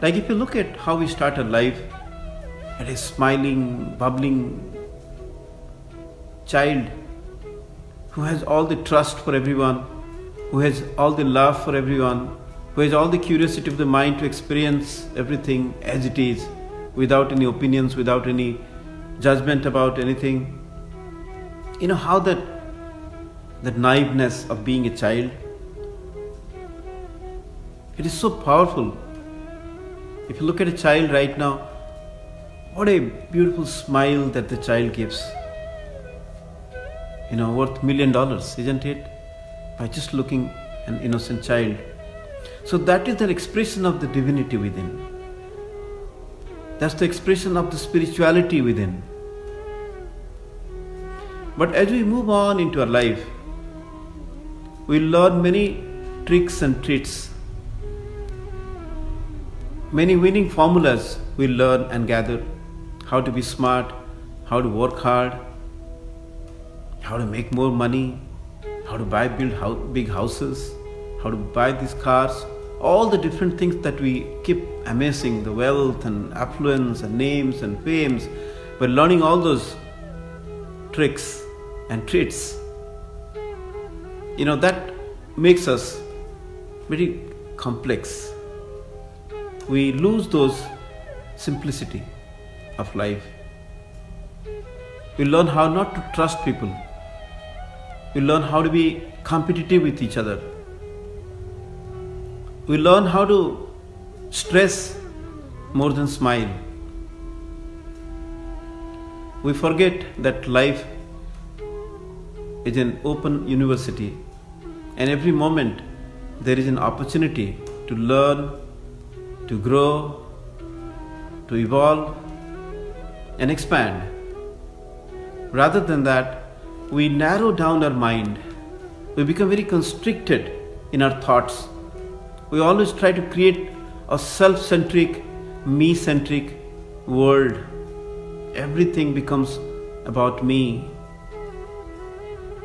Like if you look at how we start our life, at a smiling, bubbling child who has all the trust for everyone, who has all the love for everyone, who has all the curiosity of the mind to experience everything as it is, without any opinions, without any judgment about anything. You know how that naiveness of being a child, it is so powerful. If you look at a child right now, what a beautiful smile that the child gives. Worth $1 million, isn't it? By just looking an innocent child. So that is the expression of the divinity within. That's the expression of the spirituality within. But as we move on into our life, we learn many tricks and treats. Many winning formulas we learn and gather. How to be smart, how to work hard, how to make more money, how to build big houses, how to buy these cars, all the different things that we keep amassing, the wealth and affluence and names and fames. We're learning all those tricks and treats. That makes us very complex. We lose those simplicity of life. We learn how not to trust people. We learn how to be competitive with each other. We learn how to stress more than smile. We forget that life is an open university, and every moment there is an opportunity to learn, to grow, to evolve and expand. Rather than that, we narrow down our mind. We become very constricted in our thoughts. We always try to create a self-centric, me-centric world. Everything becomes about me.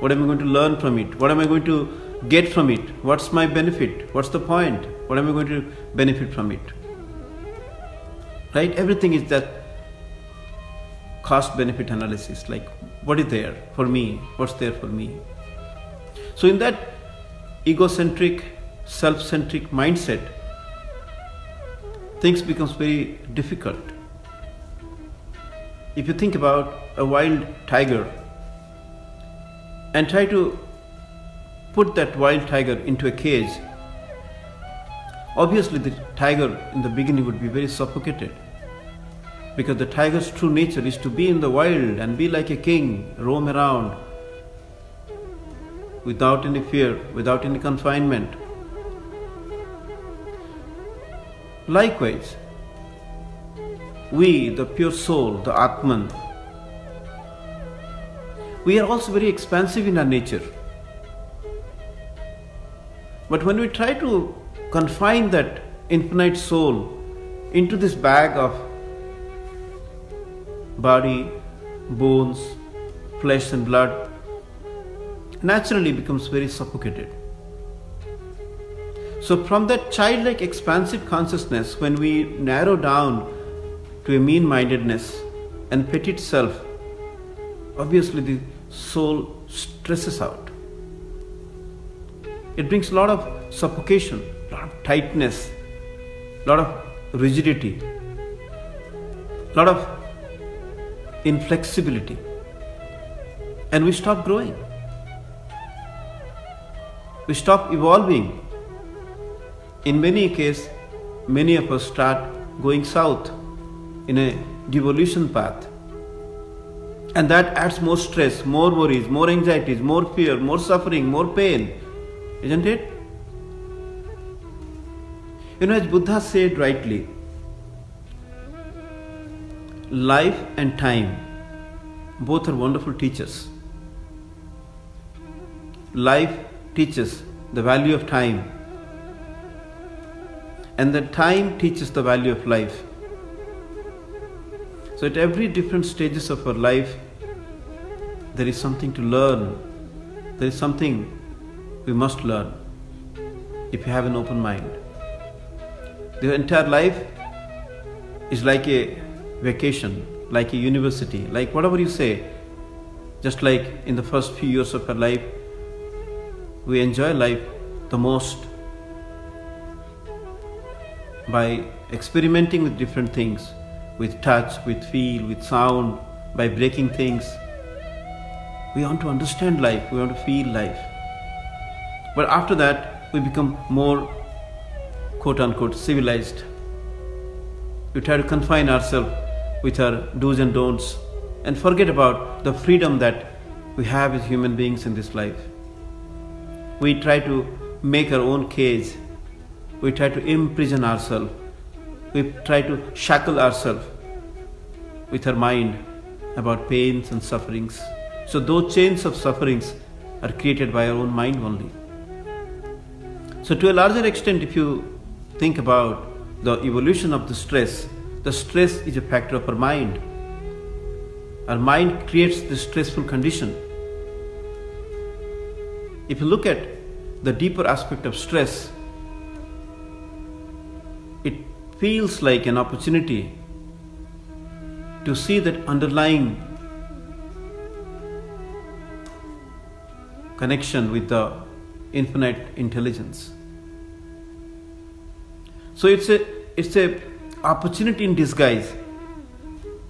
What am I going to learn from it? What am I going to get from it? What's my benefit? What's the point? What am I going to benefit from it? Right? Everything is that cost-benefit analysis. Like, what is there for me? What's there for me? So in that egocentric, self-centric mindset, things becomes very difficult. If you think about a wild tiger and try to put that wild tiger into a cage, obviously the tiger in the beginning would be very suffocated, because the tiger's true nature is to be in the wild and be like a king, roam around without any fear, without any confinement. Likewise, we, the pure soul, the Atman, we are also very expansive in our nature. But when we try to confine that infinite soul into this bag of body, bones, flesh and blood, naturally becomes very suffocated. So from that childlike expansive consciousness, when we narrow down to a mean-mindedness and petite self, obviously the soul stresses out. It brings a lot of suffocation, a lot of tightness, a lot of rigidity, a lot of inflexibility, and we stop growing. We stop evolving. In many cases, many of us start going south in a devolution path, and that adds more stress, more worries, more anxieties, more fear, more suffering, more pain, isn't it? As Buddha said rightly, life and time, both are wonderful teachers. Life teaches the value of time, and the time teaches the value of life. So at every different stages of our life, there is something to learn. There is something we must learn if you have an open mind. The entire life is like a vacation, like a university, like whatever you say. Just like in the first few years of our life, we enjoy life the most by experimenting with different things, with touch, with feel, with sound, by breaking things. We want to understand life, we want to feel life. But after that, we become more quote unquote civilized. We try to confine ourselves with our do's and don'ts and forget about the freedom that we have as human beings in this life. We try to make our own cage. We try to imprison ourselves. We try to shackle ourselves with our mind about pains and sufferings. So those chains of sufferings are created by our own mind only. So to a larger extent, if you think about the evolution of the stress is a factor of our mind. Our mind creates this stressful condition. If you look at the deeper aspect of stress, it feels like an opportunity to see that underlying connection with the infinite intelligence. So it's a opportunity in disguise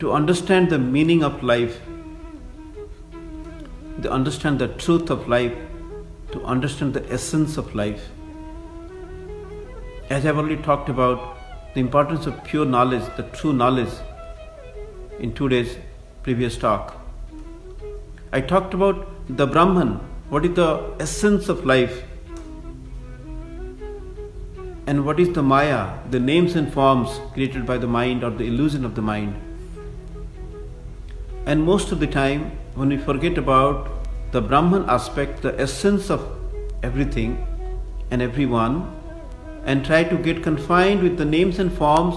to understand the meaning of life, to understand the truth of life, to understand the essence of life. As I've already talked about the importance of pure knowledge, the true knowledge, in today's previous talk. I talked about the Brahman, what is the essence of life, and what is the Maya, the names and forms created by the mind or the illusion of the mind. And most of the time, when we forget about the Brahman aspect, the essence of everything and everyone, and try to get confined with the names and forms,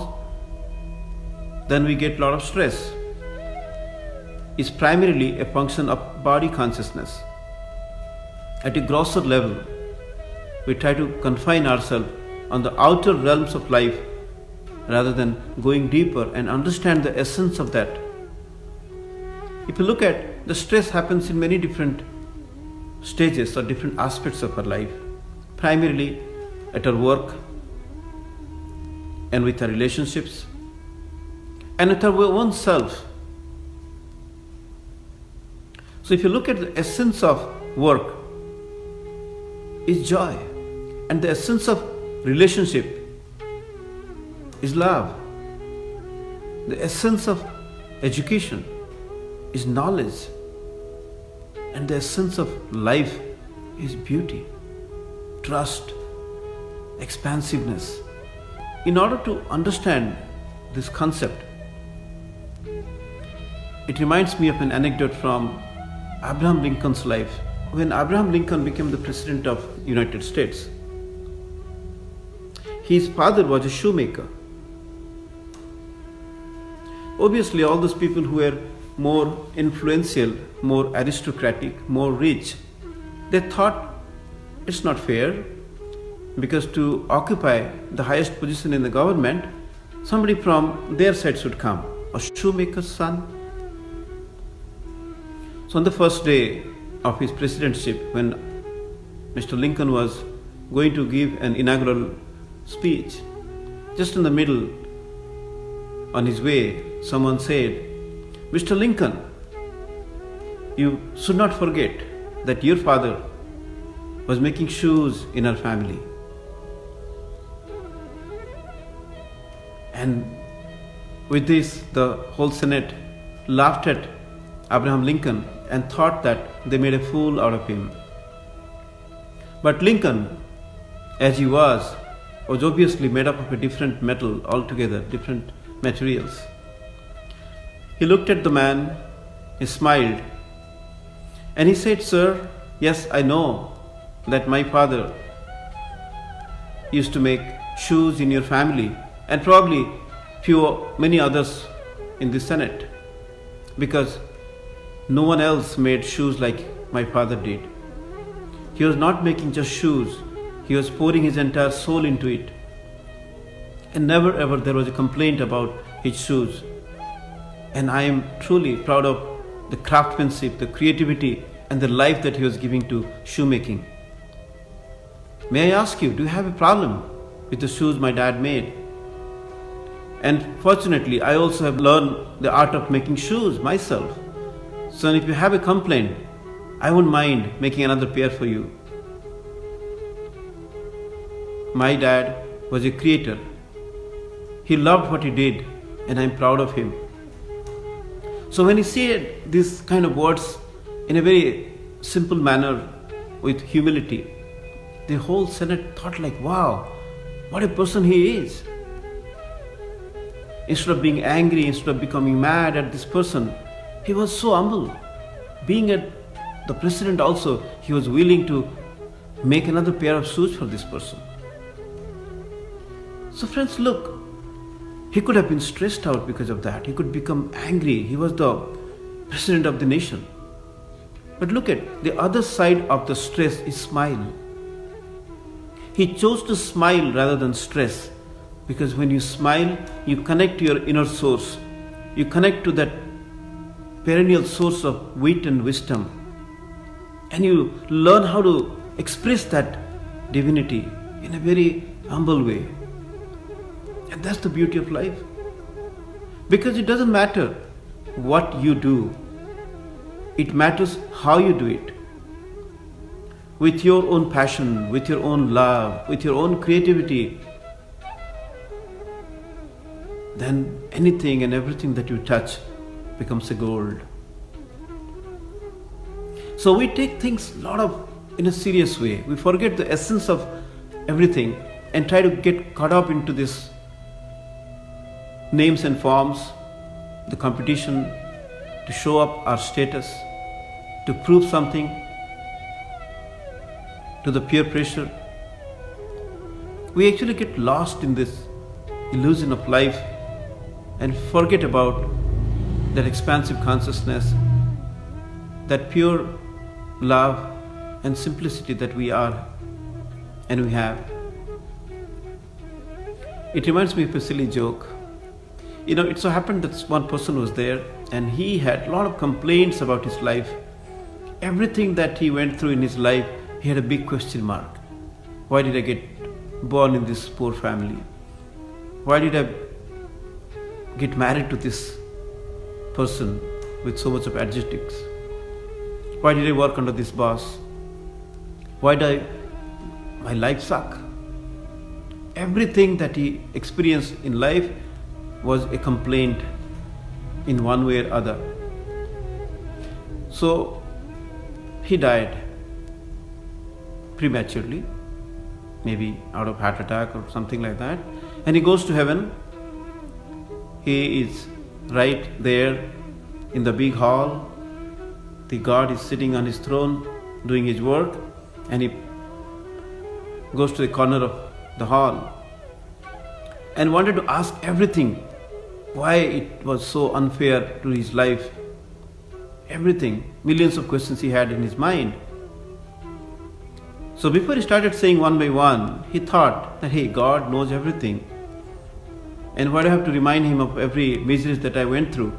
then we get a lot of stress. It's primarily a function of body consciousness. At a grosser level, we try to confine ourselves on the outer realms of life rather than going deeper and understand the essence of that. If you look at, the stress happens in many different stages or different aspects of our life, primarily at our work and with our relationships and with our own self. So if you look at the essence of work is joy, and the essence of relationship is love. The essence of education is knowledge, and the essence of life is beauty, trust, expansiveness. In order to understand this concept, it reminds me of an anecdote from Abraham Lincoln's life. When Abraham Lincoln became the President of the United States, his father was a shoemaker. Obviously, all those people who were more influential, more aristocratic, more rich, they thought it's not fair, because to occupy the highest position in the government, somebody from their side should come, a shoemaker's son. So on the first day of his presidency, when Mr. Lincoln was going to give an inaugural speech, just in the middle, on his way, someone said, "Mr. Lincoln, you should not forget that your father was making shoes in our family." And with this, the whole Senate laughed at Abraham Lincoln and thought that they made a fool out of him. But Lincoln, as he was obviously made up of a different metal altogether, different materials. He looked at the man, he smiled, and he said, "Sir, yes, I know that my father used to make shoes in your family, and probably many others in the Senate, because no one else made shoes like my father did. He was not making just shoes, he was pouring his entire soul into it. And never ever there was a complaint about his shoes. And I am truly proud of the craftsmanship, the creativity, and the life that he was giving to shoemaking. May I ask you, do you have a problem with the shoes my dad made? And fortunately, I also have learned the art of making shoes myself. So if you have a complaint, I won't mind making another pair for you. My dad was a creator. He loved what he did, and I'm proud of him. So when he said these kind of words in a very simple manner with humility, the whole Senate thought like, wow, what a person he is. Instead of being angry, instead of becoming mad at this person, he was so humble. Being the president also, he was willing to make another pair of shoes for this person. So friends, look, he could have been stressed out because of that. He could become angry. He was the president of the nation. But look at the other side of the stress is smile. He chose to smile rather than stress, because when you smile, you connect to your inner source. You connect to that perennial source of wit and wisdom. And you learn how to express that divinity in a very humble way. And that's the beauty of life. Because it doesn't matter what you do, it matters how you do it. With your own passion, with your own love, with your own creativity, then anything and everything that you touch becomes a gold. So we take things in a serious way. We forget the essence of everything and try to get caught up into this names and forms, the competition, to show up our status, to prove something, to the peer pressure. We actually get lost in this illusion of life and forget about that expansive consciousness, that pure love and simplicity that we are and we have. It reminds me of a silly joke. It so happened that one person was there and he had a lot of complaints about his life. Everything that he went through in his life, he had a big question mark. Why did I get born in this poor family? Why did I get married to this person with so much of adjectives? Why did I work under this boss? Why did my life suck? Everything that he experienced in life was a complaint in one way or other. So he died prematurely, maybe out of heart attack or something like that. And he goes to heaven. He is right there in the big hall. The God is sitting on his throne doing his work, and he goes to the corner of the hall and wanted to ask everything, why it was so unfair to his life. Everything, millions of questions he had in his mind. So before he started saying one by one, he thought that, hey, God knows everything. And why do I have to remind him of every misery that I went through?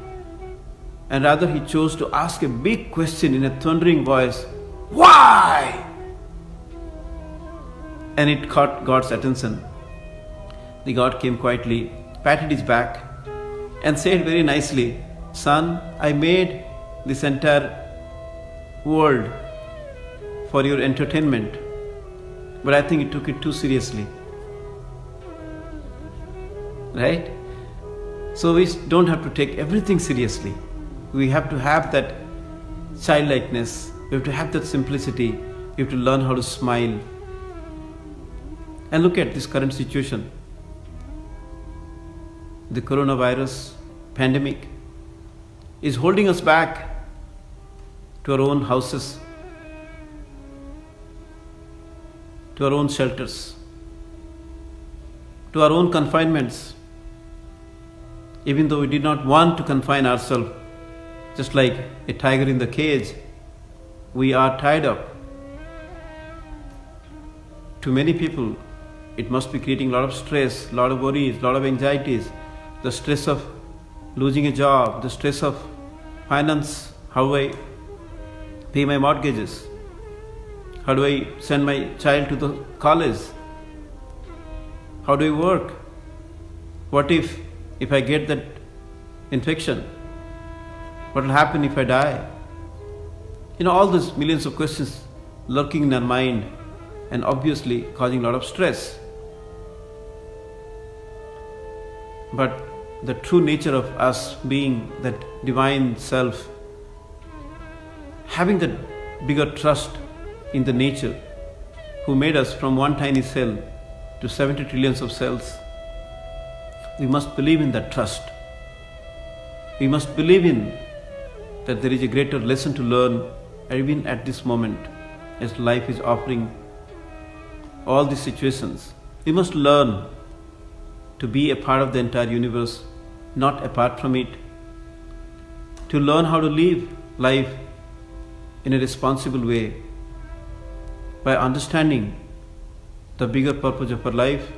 And rather he chose to ask a big question in a thundering voice, why? And it caught God's attention. The God came quietly, patted his back, and said very nicely, son, I made this entire world for your entertainment, but I think you took it too seriously. Right? So we don't have to take everything seriously. We have to have that childlikeness. We have to have that simplicity. We have to learn how to smile. And look at this current situation. The coronavirus pandemic is holding us back to our own houses, to our own shelters, to our own confinements. Even though we did not want to confine ourselves, just like a tiger in the cage, we are tied up. To many people, it must be creating a lot of stress, a lot of worries, a lot of anxieties, the stress of losing a job, the stress of finance, how do I pay my mortgages, how do I send my child to the college, how do I work, what if I get that infection, what will happen if I die? All these millions of questions lurking in our mind and obviously causing a lot of stress. But the true nature of us being that divine self, having that bigger trust in the nature who made us from one tiny cell to 70 trillions of cells, we must believe in that trust. We must believe in that there is a greater lesson to learn even at this moment as life is offering all these situations. We must learn to be a part of the entire universe, not apart from it. To learn how to live life in a responsible way by understanding the bigger purpose of our life,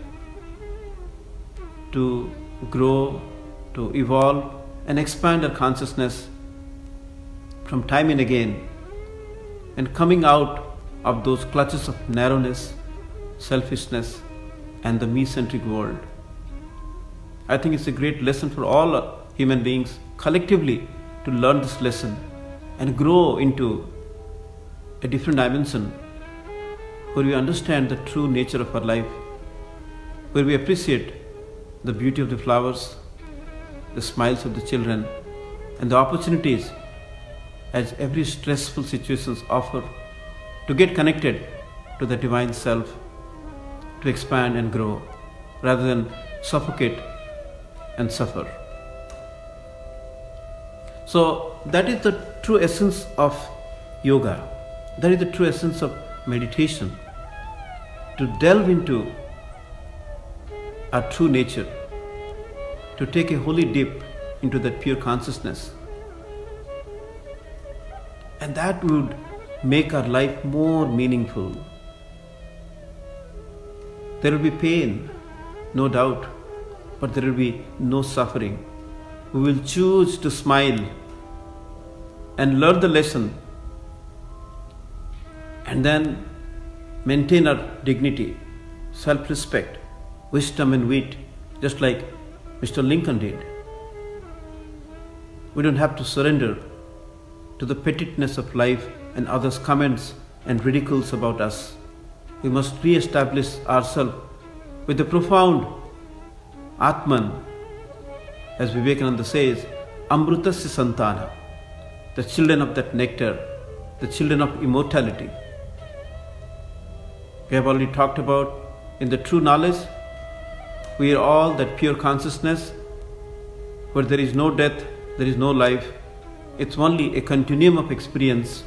to grow, to evolve and expand our consciousness from time and again, and coming out of those clutches of narrowness, selfishness and the me-centric world. I think it's a great lesson for all human beings collectively to learn this lesson and grow into a different dimension where we understand the true nature of our life, where we appreciate the beauty of the flowers, the smiles of the children, and the opportunities as every stressful situation offer to get connected to the divine self, to expand and grow rather than suffocate and suffer. So that is the true essence of yoga. That is the true essence of meditation. To delve into our true nature, to take a holy dip into that pure consciousness. And that would make our life more meaningful. There will be pain, no doubt, but there will be no suffering. We will choose to smile and learn the lesson and then maintain our dignity, self-respect, wisdom and wit, just like Mr. Lincoln did. We don't have to surrender to the pettiness of life and others' comments and ridicules about us. We must re-establish ourselves with the profound Atman, as Vivekananda says, Amrutasya Santana, the children of that nectar, the children of immortality. We have already talked about in the true knowledge, we are all that pure consciousness where there is no death, there is no life. It's only a continuum of experience.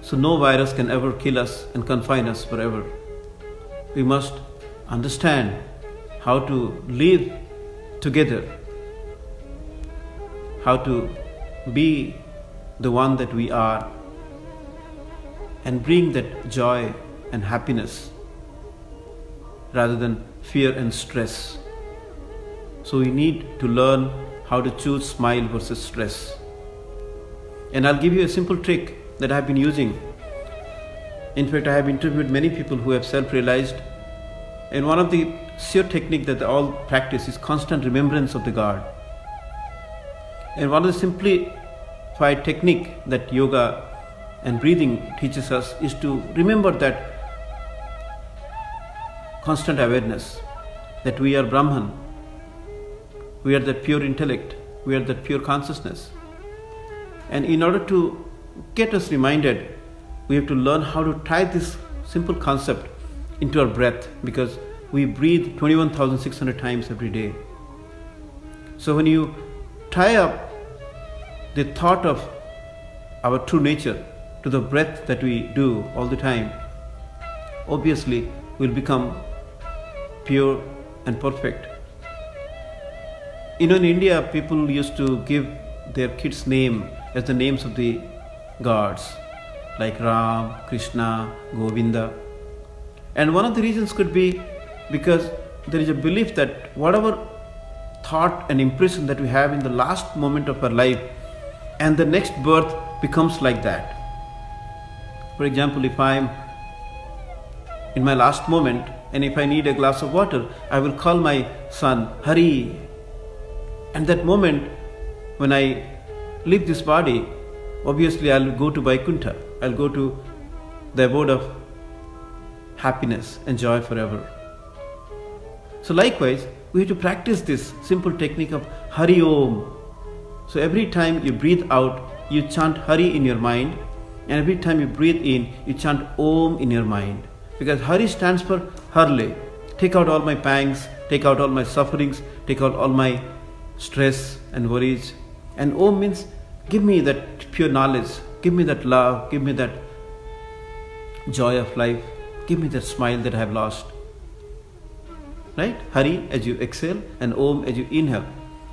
So no virus can ever kill us and confine us forever. We must understand how to live together, how to be the one that we are and bring that joy and happiness rather than fear and stress. So we need to learn how to choose smile versus stress. And I'll give you a simple trick that I've been using. In fact, I have interviewed many people who have self-realized, and one of the sure technique that they all practice is constant remembrance of the God. And one of the simplified technique that yoga and breathing teaches us is to remember that constant awareness that we are Brahman, we are that pure intellect, we are that pure consciousness. And in order to get us reminded, we have to learn how to tie this simple concept into our breath, because we breathe 21,600 times every day. So when you tie up the thought of our true nature to the breath that we do all the time, obviously we'll become pure and perfect. In India, people used to give their kids' name as the names of the gods, like Ram, Krishna, Govinda. And one of the reasons could be because there is a belief that whatever thought and impression that we have in the last moment of our life, and the next birth becomes like that. For example, if I am in my last moment and if I need a glass of water, I will call my son, Hari. And that moment, when I leave this body, obviously I'll go to Vaikuntha. I'll go to the abode of happiness and joy forever. So likewise, we have to practice this simple technique of Hari Om. So every time you breathe out, you chant Hari in your mind, and every time you breathe in, you chant Om in your mind. Because Hari stands for Harle. Take out all my pangs, take out all my sufferings, take out all my stress and worries. And Om means give me that pure knowledge, give me that love, give me that joy of life, give me that smile that I have lost. Right? Hari as you exhale and Om as you inhale.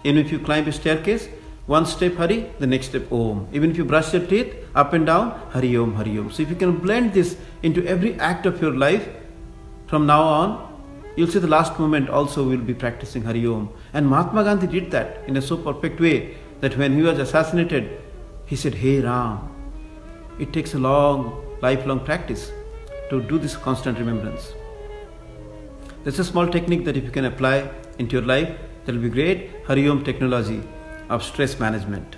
Even if you climb a staircase, one step Hari, the next step Om. Even if you brush your teeth up and down, Hari Om, Hari Om. So if you can blend this into every act of your life, from now on, you'll see the last moment also will be practicing Hari Om. And Mahatma Gandhi did that in a so perfect way that when he was assassinated, he said, Hey Ram. It takes a lifelong practice to do this constant remembrance. That's a small technique that if you can apply into your life, that will be great. Hari Om technology of stress management.